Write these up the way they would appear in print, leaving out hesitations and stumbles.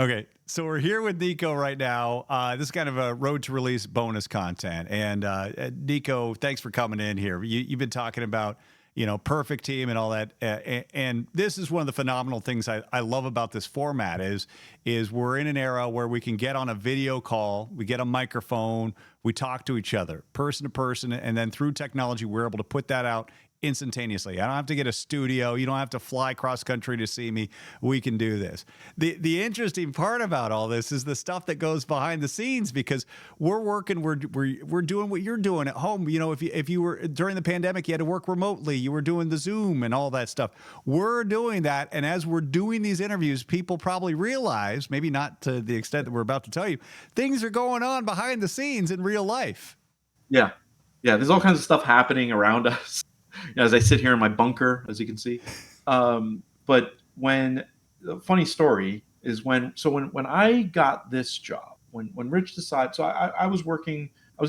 Okay, so we're here with Nico right now. This is kind of a road to release bonus content. And Nico, thanks for coming in here. You've been talking about, perfect team and all that. And this is one of the phenomenal things I love about this format is we're in an era where we can get on a video call, we get a microphone, we talk to each other, person to person, and then through technology, we're able to put that out instantaneously. I don't have to get a studio. You don't have to fly cross country to see me. We can do this. The interesting part about all this is the stuff that goes behind the scenes, because we're working, we're doing what you're doing at home. If you were during the pandemic, you had to work remotely, you were doing the Zoom and all that stuff. We're doing that. And as we're doing these interviews, people probably realize, maybe not to the extent that we're about to tell you, things are going on behind the scenes in real life. Yeah. Yeah. There's all kinds of stuff happening around us as I sit here in my bunker, as you can see. But the funny story is when I got this job, when Rich decided, so I was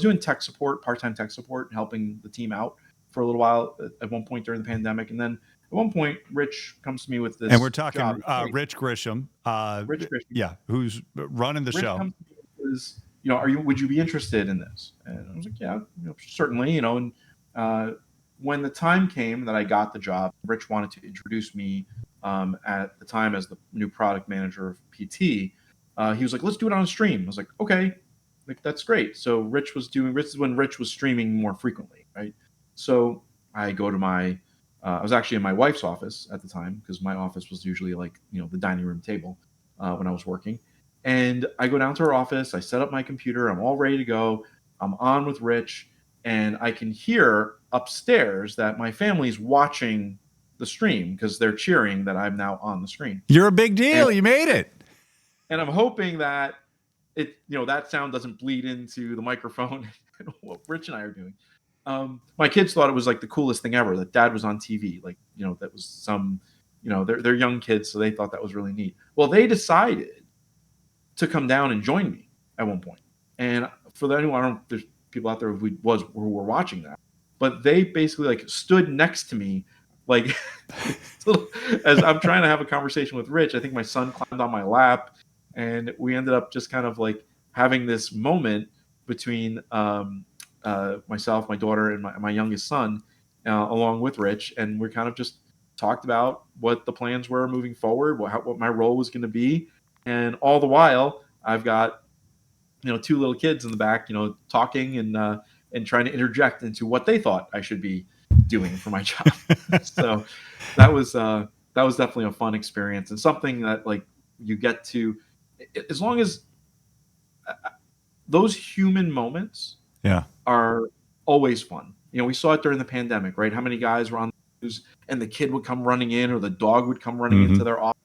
doing tech support, part-time tech support, helping the team out for a little while at one point during the pandemic. And then at one point, Rich comes to me with this And we're talking job. Rich Grisham, Rich Grisham. yeah, who's running the Rich show. comes to me and says, would you be interested in this? And I was like, yeah, certainly, and when the time came that I got the job, Rich wanted to introduce me at the time as the new product manager of PT. He was like, let's do it on a stream. I was like, okay, like that's great. So Rich is when Rich was streaming more frequently, right? So I go to I was actually in my wife's office at the time, because my office was usually like, the dining room table when I was working. And I go down to her office, I set up my computer, I'm all ready to go. I'm on with Rich, and I can hear upstairs that my family's watching the stream because they're cheering that I'm now on the screen. You're a big deal. You made it. And I'm hoping that that sound doesn't bleed into the microphone and what Rich and I are doing. My kids thought it was like the coolest thing ever that Dad was on TV. Like, that was they're young kids, so they thought that was really neat. Well, they decided to come down and join me at one point. And for anyone, there's people out there who were watching that, but they basically like stood next to me, like as I'm trying to have a conversation with Rich. I think my son climbed on my lap, and we ended up just kind of like having this moment between myself, my daughter, and my youngest son, along with Rich, and we kind of just talked about what the plans were moving forward, what my role was going to be, and all the while I've got two little kids in the back, talking and trying to interject into what they thought I should be doing for my job. So that was definitely a fun experience, and something that like you get to, as long as those human moments are always fun. We saw it during the pandemic, right? How many guys were on the news and the kid would come running in, or the dog would come running into their office.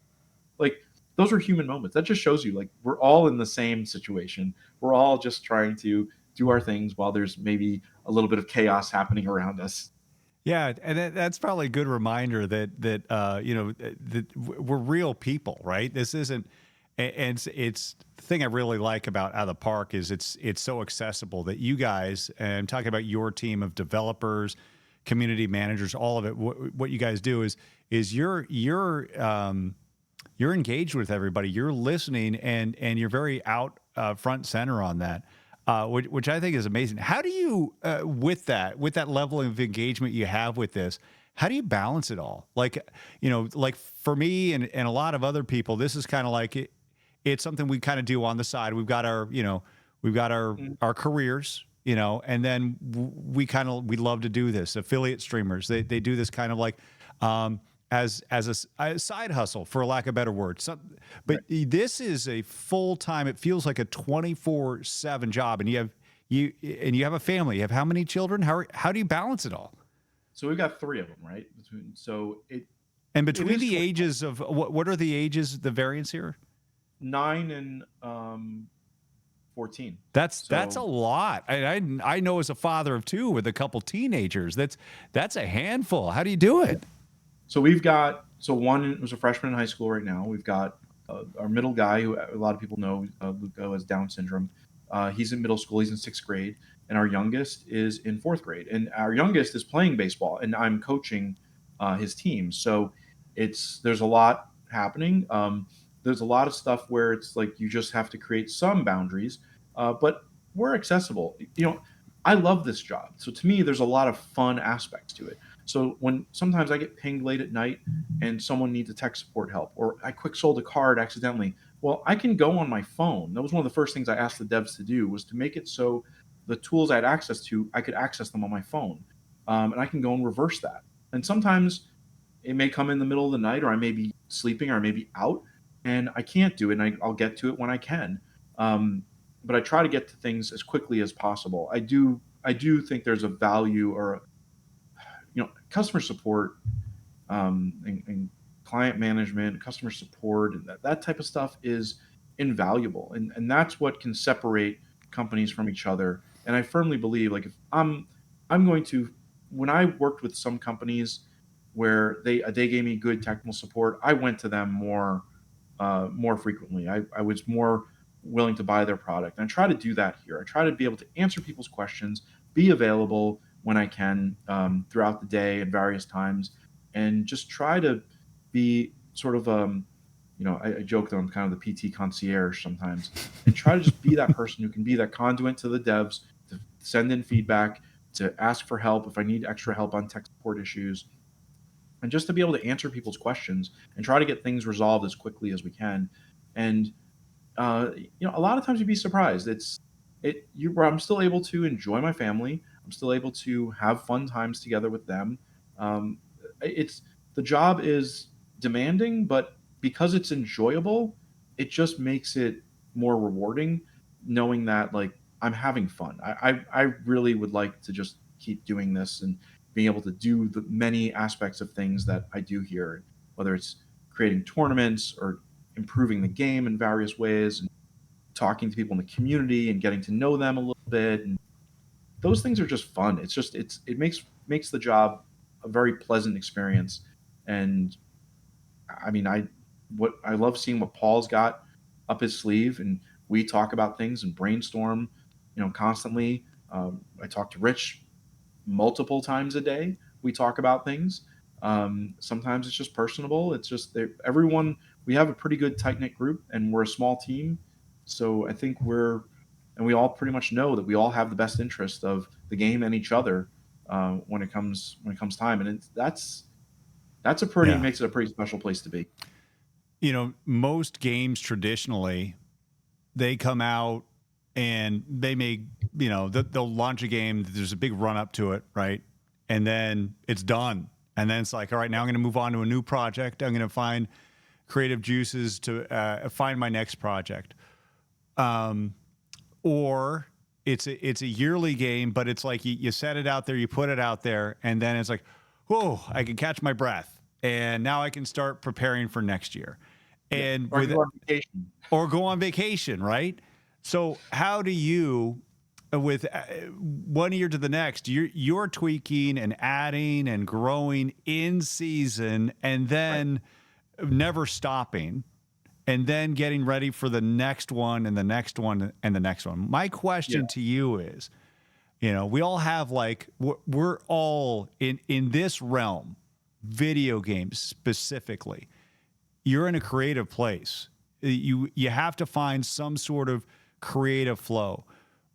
Like, those are human moments. That just shows you, like, we're all in the same situation. We're all just trying to do our things while there's maybe a little bit of chaos happening around us. Yeah, and that's probably a good reminder that we're real people, right? This isn't, and it's the thing I really like about Out of the Park is it's so accessible that you guys, and I'm talking about your team of developers, community managers, all of it. What you guys do is you're engaged with everybody, you're listening, and you're very out front center on that. Which I think is amazing. How do you, with that level of engagement you have with this, how do you balance it all? Like, like for me and a lot of other people, this is kind of like it's something we kind of do on the side. We've got our careers, and then we love to do this. Affiliate streamers, they do this kind of like, as a side hustle, for lack of a better word. But right. This is a full time. It feels like a 24/7 job, and you have a family. You have how many children? How do you balance it all? So we've got 3 of them, right? Between the ages of what are the ages? The variance here? 9 and 14. That's a lot. I know as a father of 2 with a couple teenagers, that's a handful. How do you do it? So one was a freshman in high school right now. We've got our middle guy, who a lot of people know, Luca, has Down syndrome. He's in middle school. He's in 6th grade. And our youngest is in 4th grade. And our youngest is playing baseball, and I'm coaching his team. So there's a lot happening. there's a lot of stuff where it's like you just have to create some boundaries, but we're accessible. I love this job. So to me, there's a lot of fun aspects to it. So when sometimes I get pinged late at night and someone needs a tech support help, or I quick sold a card accidentally, well, I can go on my phone. That was one of the first things I asked the devs to do, was to make it so the tools I had access to, I could access them on my phone. And I can go and reverse that. And sometimes it may come in the middle of the night, or I may be sleeping, or I may be out, and I can't do it, and I'll get to it when I can. Um, but I try to get to things as quickly as possible. I do think there's a value, or customer support, and client management, customer support, and that type of stuff is invaluable, and that's what can separate companies from each other. And I firmly believe, like, if I'm going to, when I worked with some companies where they gave me good technical support, I went to them more frequently. I was more willing to buy their product. And I try to do that here. I try to be able to answer people's questions, be available when I can, throughout the day at various times, and just try to be sort of, I joke that I'm kind of the PT concierge sometimes, and try to just be that person who can be that conduit to the devs, to send in feedback, to ask for help if I need extra help on tech support issues, and just to be able to answer people's questions and try to get things resolved as quickly as we can. And a lot of times you'd be surprised. Where I'm still able to enjoy my family. I'm still able to have fun times together with them. Um, it's the job is demanding, but because it's enjoyable, it just makes it more rewarding, knowing that, like, I'm having fun. I really would like to just keep doing this and being able to do the many aspects of things that I do here, whether it's creating tournaments or improving the game in various ways, and talking to people in the community and getting to know them a little bit. And those things are just fun. It makes the job a very pleasant experience. And I mean, I love seeing what Paul's got up his sleeve, and we talk about things and brainstorm, constantly. I talk to Rich multiple times a day. We talk about things. Sometimes it's just personable. It's just everyone. We have a pretty good tight knit group, and we're a small team. So I think and we all pretty much know that we all have the best interest of the game and each other, when it comes time. And that's a pretty Yeah. makes it a pretty special place to be. Most games traditionally, they come out and they may, they'll launch a game. There's a big run up to it, right? And then it's done. And then it's like, all right, now I'm going to move on to a new project. I'm going to find creative juices to find my next project. Or it's a yearly game, but it's like you set it out there, you put it out there, and then it's like, whoa, I can catch my breath, and now I can start preparing for next year, Yeah. and Or you on vacation. or go on vacation, right? So how do you, with one year to the next, you're tweaking and adding and growing in season, and Right. then never stopping, and then getting ready for the next one and the next one and the next one. My Yeah. question to you is, we all have, like, we're all in this realm, video games specifically. You're in a creative place. You have to find some sort of creative flow.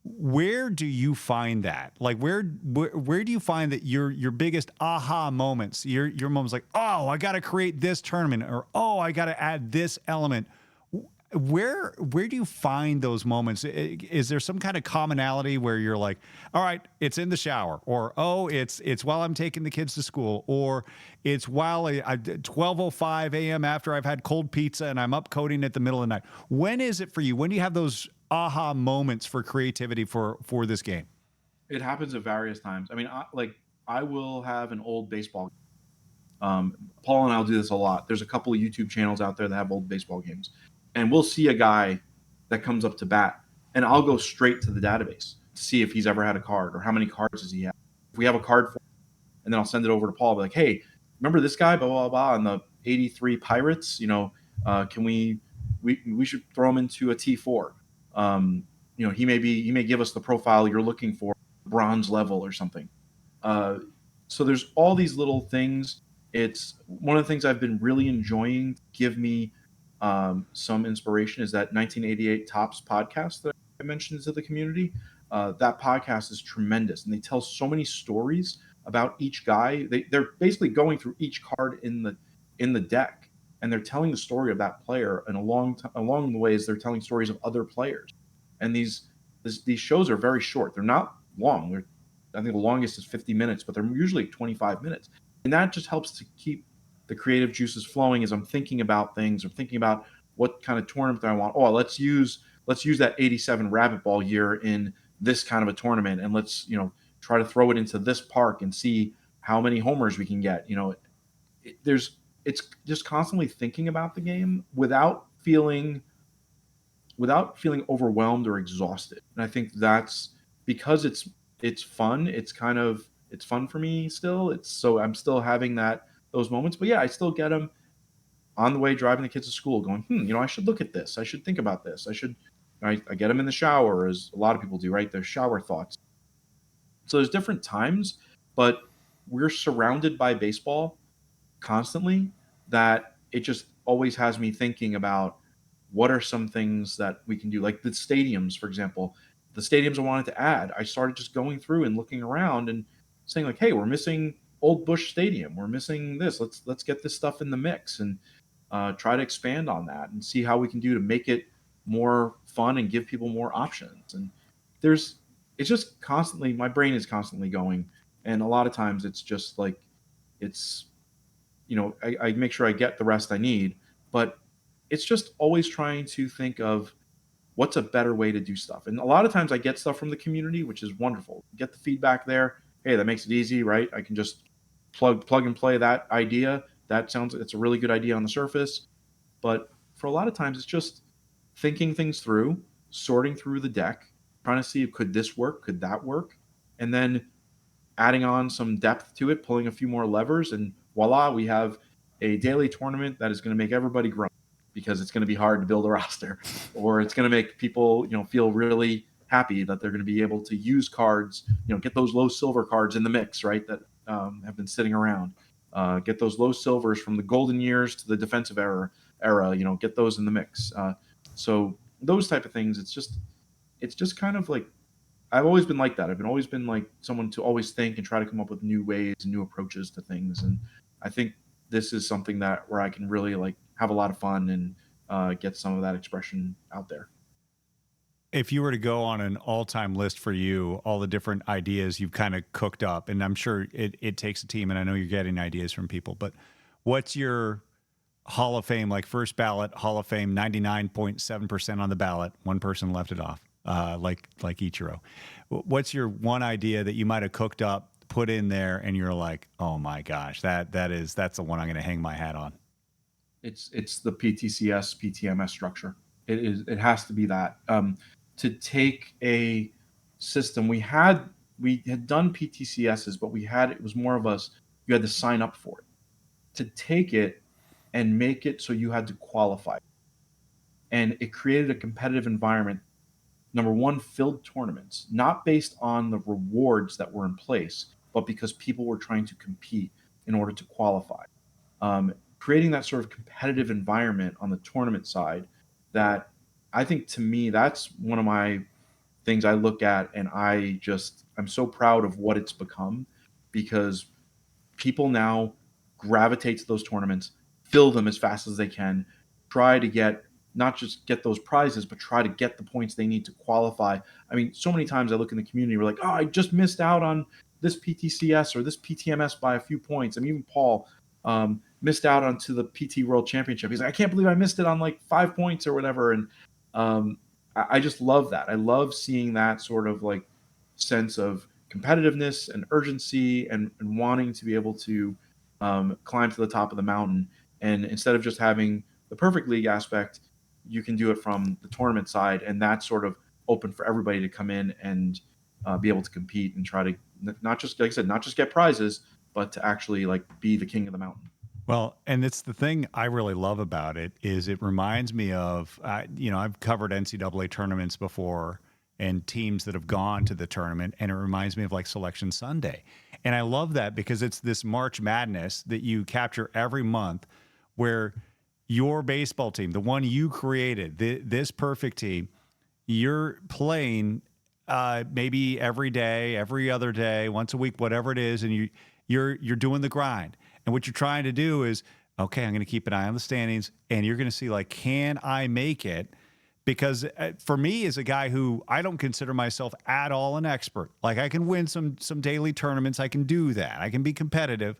Where do you find that? Like, where do you find that your biggest aha moments, your moments, like, oh, I got to create this tournament, or oh, I got to add this element? Where do you find those moments? Is there some kind of commonality where you're like, all right, it's in the shower, or oh, it's while I'm taking the kids to school, or it's while 12:05 a.m. after I've had cold pizza and I'm up coding at the middle of the night? When is it for you? When do you have those aha moments for creativity for this game? It happens at various times. I mean, I will have an old baseball. Paul and I'll do this a lot. There's a couple of YouTube channels out there that have old baseball games, and we'll see a guy that comes up to bat, and I'll go straight to the database to see if he's ever had a card, or how many cards does he have. If we have a card for him, and then I'll send it over to Paul. Be like, hey, remember this guy, blah blah blah, on the '83 Pirates? Can we should throw him into a T4. He may give us the profile you're looking for, bronze level or something. Uh, so there's all these little things. It's one of the things I've been really enjoying. Give me some inspiration is that 1988 Tops podcast that I mentioned to the community. That podcast is tremendous, and they tell so many stories about each guy. They're basically going through each card in the deck, and they're telling the story of that player. And along the ways, they're telling stories of other players. And these shows are very short. They're not long. I think the longest is 50 minutes, but they're usually 25 minutes, and that just helps to keep the creative juices flowing as I'm thinking about things or thinking about what kind of tournament I want. Oh, let's use that 87 rabbit ball year in this kind of a tournament, and let's try to throw it into this park and see how many homers we can get. It's just constantly thinking about the game without feeling overwhelmed or exhausted. And I think that's because it's fun. It's fun for me still. I'm still having those moments. But yeah, I still get them on the way driving the kids to school, going, I should look at this. I should think about this. I get them in the shower, as a lot of people do, right? Their shower thoughts. So there's different times, but we're surrounded by baseball constantly, that it just always has me thinking about what are some things that we can do. Like the stadiums, for example, the stadiums I wanted to add, I started just going through and looking around and saying like, hey, we're missing Old Bush Stadium, we're missing this, let's get this stuff in the mix, and try to expand on that and see how we can do to make it more fun and give people more options. And there's it's just constantly, my brain is constantly going, and a lot of times it's just like, it's I make sure I get the rest I need, but it's just always trying to think of what's a better way to do stuff. And a lot of times I get stuff from the community, which is wonderful. Get the feedback there. Hey, that makes it easy, right? I can just plug and play that idea. It's a really good idea on the surface. But for a lot of times, it's just thinking things through, sorting through the deck, trying to see, could this work? Could that work? And then adding on some depth to it, pulling a few more levers, and voila, we have a daily tournament that is going to make everybody groan, because it's going to be hard to build a roster, or it's going to make people, feel really happy that they're going to be able to use cards, get those low silver cards in the mix, right? That have been sitting around, get those low silvers from the golden years to the defensive era, get those in the mix. So those type of things, it's just kind of like, I've always been like that. Always been like someone to always think and try to come up with new ways and new approaches to things. And I think this is something where I can really like have a lot of fun and get some of that expression out there. If you were to go on an all-time list for you, all the different ideas you've kind of cooked up, and I'm sure it takes a team, and I know you're getting ideas from people, but what's your Hall of Fame, like first ballot Hall of Fame, 99.7% on the ballot, one person left it off, like Ichiro. What's your one idea that you might have cooked up, put in there, and you're like, oh my gosh, that's the one I'm going to hang my hat on? It's the PTCS PTMS structure. It has to be that. To take a system, we had done PTCSs, but it was more of you had to sign up for it. To take it and make it so you had to qualify, and it created a competitive environment. Number one, filled tournaments, not based on the rewards that were in place, but because people were trying to compete in order to qualify. Creating that sort of competitive environment on the tournament side, that I think, to me, that's one of my things I look at, and I'm so proud of what it's become, because people now gravitate to those tournaments, fill them as fast as they can, try to not just get those prizes, but try to get the points they need to qualify. I mean, so many times I look in the community, we're like, oh, I just missed out on this PTCS or this PTMS by a few points. I mean, even Paul missed out onto the PT World Championship. He's like, I can't believe I missed it on like 5 points or whatever. And I just love that. I love seeing that sort of like sense of competitiveness and urgency, and wanting to be able to climb to the top of the mountain. And instead of just having the perfect league aspect, you can do it from the tournament side, and that's sort of open for everybody to come in and be able to compete and try to not just, like I said, not just get prizes, but to actually like be the king of the mountain. Well, and it's the thing I really love about it is it reminds me of, I've covered NCAA tournaments before and teams that have gone to the tournament, and it reminds me of like Selection Sunday. And I love that because it's this March Madness that you capture every month, where your baseball team, the one you created, this perfect team, you're playing maybe every day, every other day, once a week, whatever it is, and you're doing the grind. And what you're trying to do is, okay, I'm going to keep an eye on the standings, and you're going to see like, can I make it? Because for me, as a guy who I don't consider myself at all an expert, like I can win some daily tournaments, I can do that, I can be competitive,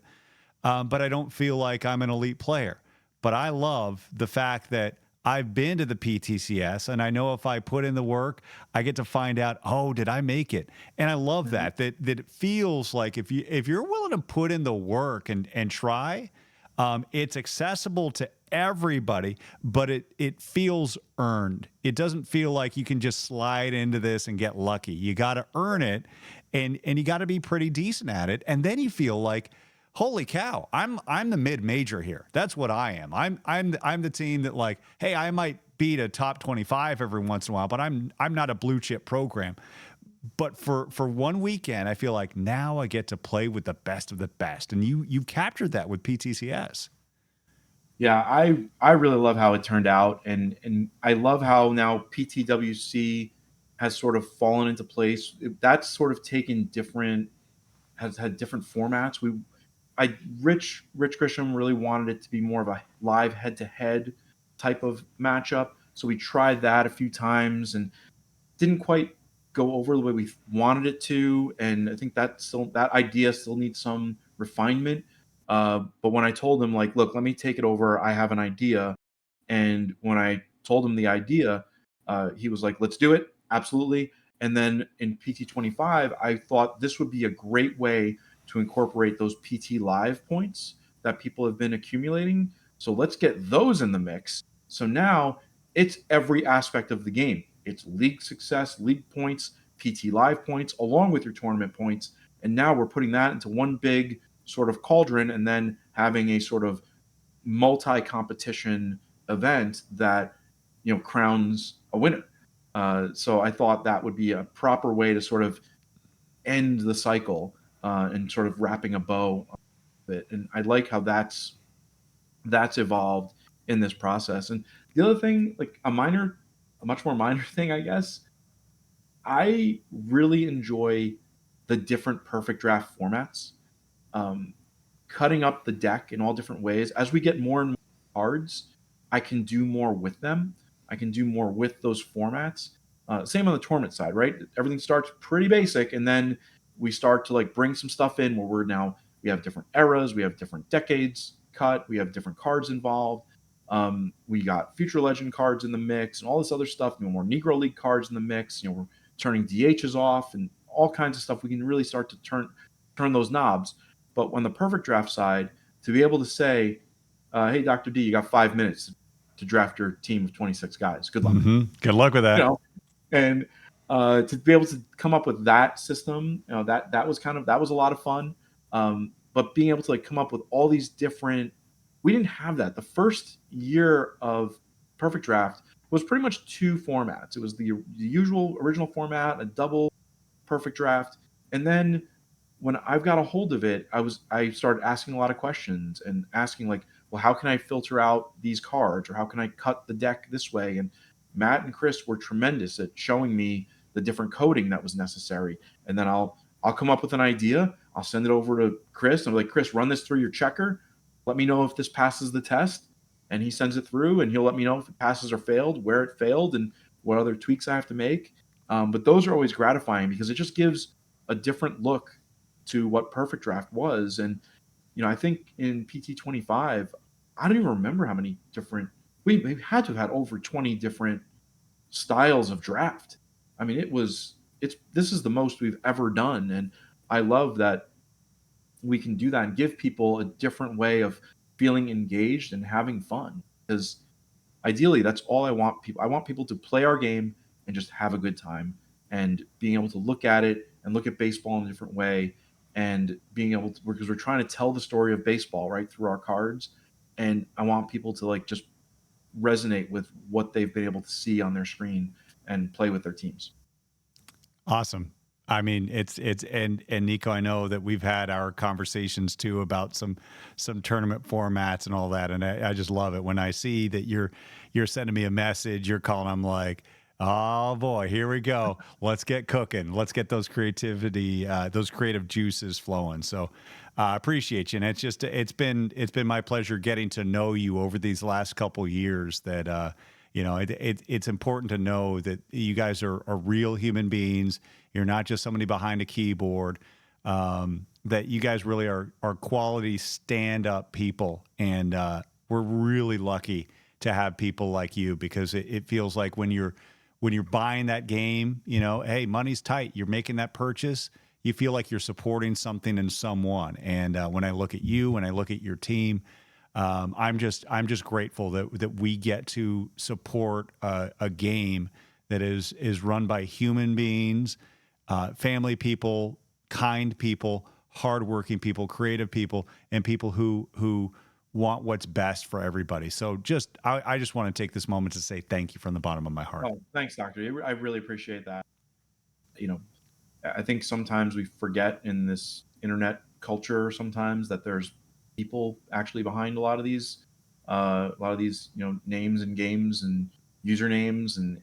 but I don't feel like I'm an elite player. But I love the fact that I've been to the PTCS and I know if I put in the work, I get to find out, oh, did I make it? And I love that it feels like if you're willing to put in the work and try, it's accessible to everybody, but it feels earned. It doesn't feel like you can just slide into this and get lucky. You got to earn it, and you got to be pretty decent at it, and then you feel like, holy cow, I'm the mid major here. That's what I am. I'm the team that, like, hey, I might beat a top 25 every once in a while, but I'm not a blue chip program. But for one weekend, I feel like now I get to play with the best of the best, and you've captured that with PTCS. Yeah, I really love how it turned out, and I love how now PTWC has sort of fallen into place. That's sort of taken different has had different formats. Rich Grisham really wanted it to be more of a live head to head type of matchup, so we tried that a few times and didn't quite go over the way we wanted it to, and I think that idea still needs some refinement. But when I told him, like, look, let me take it over, I have an idea, and when I told him the idea, he was like, let's do it, absolutely. And then in PT25, I thought this would be a great way to incorporate those PT live points that people have been accumulating. So let's get those in the mix. So now it's every aspect of the game. It's league success, league points, PT live points, along with your tournament points. And now we're putting that into one big sort of cauldron and then having a sort of multi-competition event that crowns a winner. So I thought that would be a proper way to sort of end the cycle and sort of wrapping a bow on it. And I like how that's evolved in this process. And the other thing, like a much more minor thing, I guess, I really enjoy the different perfect draft formats. Um, Cutting up the deck in all different ways. As we get more and more cards, I can do more with them. I can do more with those formats. Same on the tournament side, right? Everything starts pretty basic, and then we start to like bring some stuff in where we have different eras, we have different decades cut, we have different cards involved. We got future legend cards in the mix and all this other stuff. More Negro League cards in the mix. We're turning DHs off and all kinds of stuff. We can really start to turn those knobs. But on the perfect draft side, to be able to say, "Hey, Dr. D, you got 5 minutes to draft your team of 26 guys. Good luck." Good luck with You that. know, and to be able to come up with that system, that was a lot of fun. But being able to like come up with all these different, we didn't have that. The first year of Perfect Draft was pretty much two formats. It was the usual original format, a double Perfect Draft, and then when I've got a hold of it, I started asking a lot of questions and asking like, well, how can I filter out these cards or how can I cut the deck this way? And Matt and Chris were tremendous at showing me the different coding that was necessary. And then I'll come up with an idea. I'll send it over to Chris. I'm like, Chris, run this through your checker. Let me know if this passes the test. And he sends it through and he'll let me know if it passes or failed, where it failed, and what other tweaks I have to make. But those are always gratifying because it just gives a different look to what Perfect Draft was. And I think in PT25, I don't even remember how many different we had to have had over 20 different styles of draft. I mean, it's this is the most we've ever done, and I love that we can do that and give people a different way of feeling engaged and having fun. Because ideally, that's all I want people to play our game and just have a good time, and being able to look at it and look at baseball in a different way, and being able to, because we're trying to tell the story of baseball right through our cards. And I want people to like just resonate with what they've been able to see on their screen and play with their teams. Awesome. I mean, it's and Nico, I know that we've had our conversations too about some tournament formats and all that, and I just love it when I see that you're sending me a message, you're calling, I'm like, oh boy, here we go. Let's get cooking. Let's get those creative juices flowing. So I appreciate you, and it's been my pleasure getting to know you over these last couple years. That it's important to know that you guys are real human beings. You're not just somebody behind a keyboard. That you guys really are quality stand up people, and we're really lucky to have people like you because it feels like when you're buying that game, hey, money's tight. You're making that purchase. You feel like you're supporting something and someone. And when I look at you, when I look at your team, I'm just grateful that we get to support a game that is run by human beings, family people, kind people, hardworking people, creative people, and people who want what's best for everybody. So I just want to take this moment to say thank you from the bottom of my heart. Oh, thanks, Doctor. I really appreciate that. You know, I think sometimes we forget in this internet culture sometimes that there's people actually behind a lot of these names and games and usernames, and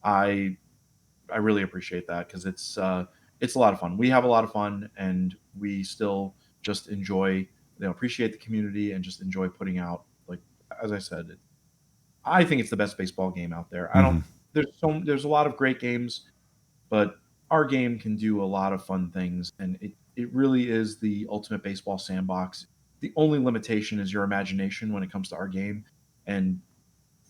I I really appreciate that because it's a lot of fun. We have a lot of fun, and we still just enjoy appreciate the community and just enjoy putting out, like, as I said, I think it's the best baseball game out there. I don't Hmm. there's a lot of great games, but our game can do a lot of fun things, and it really is the ultimate baseball sandbox. The only limitation is your imagination when it comes to our game, and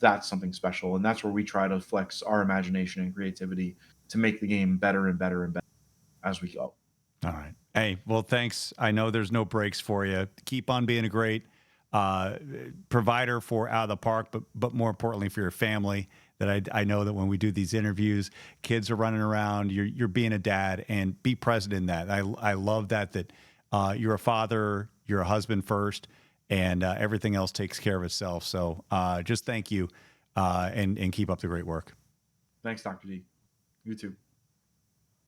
that's something special, and that's where we try to flex our imagination and creativity to make the game better and better and better as we go. All right. Hey, well, thanks. I know there's no breaks for you. Keep on being a great uh, provider for Out of the Park, but more importantly for your family. That I know that when we do these interviews, kids are running around. You're being a dad, and be present in that. I love that you're a father, you're a husband first, and everything else takes care of itself. So just thank you, and keep up the great work. Thanks, Dr. D. You too.